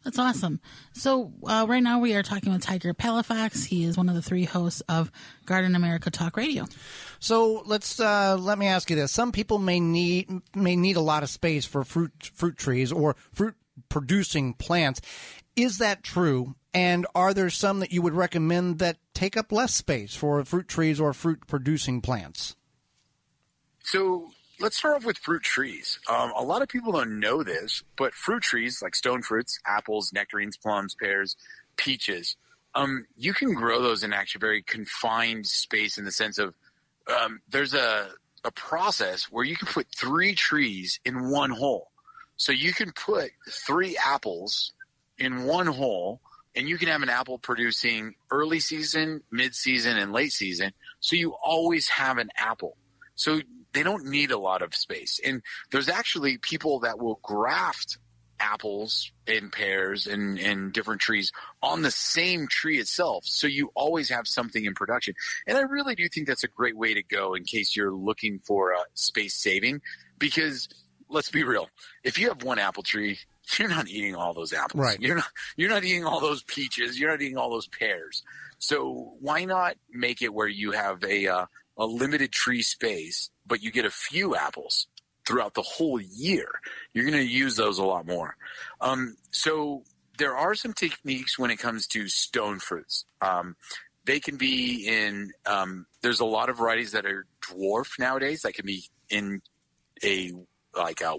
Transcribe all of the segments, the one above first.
That's awesome. So right now we are talking with Tiger Palafox. He is one of the 3 hosts of Garden America Talk Radio. So let me ask you this: some people may need a lot of space for fruit trees or fruit producing plants. Is that true? And are there some that you would recommend that take up less space for fruit trees or fruit producing plants? So let's start off with fruit trees. A lot of people don't know this, but fruit trees like stone fruits, apples, nectarines, plums, pears, peaches, you can grow those in actually very confined space in the sense of there's a process where you can put 3 trees in one hole. So you can put 3 apples in one hole, and you can have an apple producing early season, mid-season, and late season. So you always have an apple. So they don't need a lot of space. And there's actually people that will graft apples and pears and different trees on the same tree itself. So you always have something in production. And I really do think that's a great way to go in case you're looking for space saving, because let's be real. If you have one apple tree, you're not eating all those apples. Right. You're not eating all those peaches. You're not eating all those pears. So why not make it where you have a limited tree space, but you get a few apples throughout the whole year? You're going to use those a lot more. So there are some techniques when it comes to stone fruits. They can be in there's a lot of varieties that are dwarf nowadays that can be in a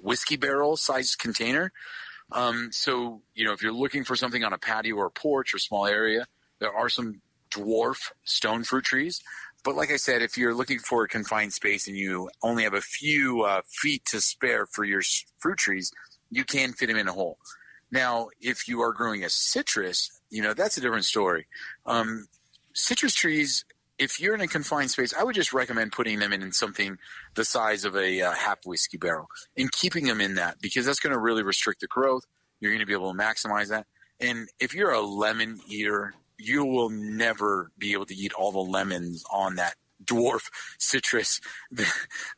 whiskey barrel sized container. So, if you're looking for something on a patio or a porch or small area, there are some dwarf stone fruit trees. But like I said, if you're looking for a confined space and you only have a few feet to spare for your fruit trees, you can fit them in a hole. Now, if you are growing a citrus, that's a different story. Citrus trees, if you're in a confined space, I would just recommend putting them in something the size of a half whiskey barrel and keeping them in that, because that's going to really restrict the growth. You're going to be able to maximize that. And if you're a lemon eater, you will never be able to eat all the lemons on that dwarf citrus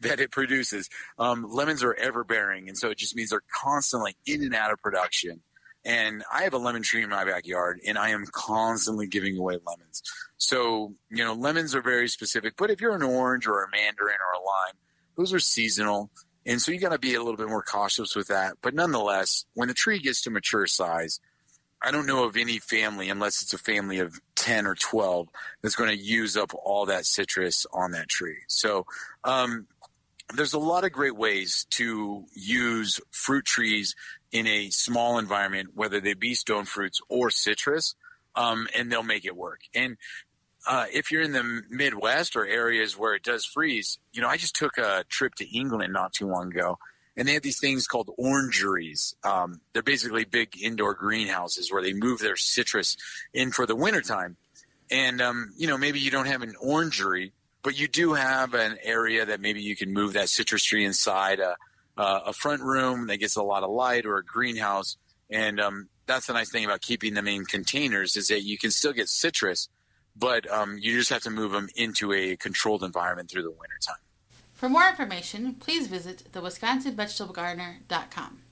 that it produces. Lemons are ever bearing, and so it just means they're constantly in and out of production. And I have a lemon tree in my backyard, and I am constantly giving away lemons. So, lemons are very specific. But if you're an orange or a mandarin or a lime, those are seasonal. And so you got to be a little bit more cautious with that. But nonetheless, when the tree gets to mature size, I don't know of any family, unless it's a family of 10 or 12, that's going to use up all that citrus on that tree. So there's a lot of great ways to use fruit trees in a small environment, whether they be stone fruits or citrus, and they'll make it work. And if you're in the Midwest or areas where it does freeze, I just took a trip to England not too long ago, and they have these things called orangeries. They're basically big indoor greenhouses where they move their citrus in for the wintertime. And, maybe you don't have an orangery, but you do have an area that maybe you can move that citrus tree inside a front room that gets a lot of light, or a greenhouse. And that's the nice thing about keeping them in containers, is that you can still get citrus, but you just have to move them into a controlled environment through the wintertime. For more information, please visit thewisconsinvegetablegardener.com.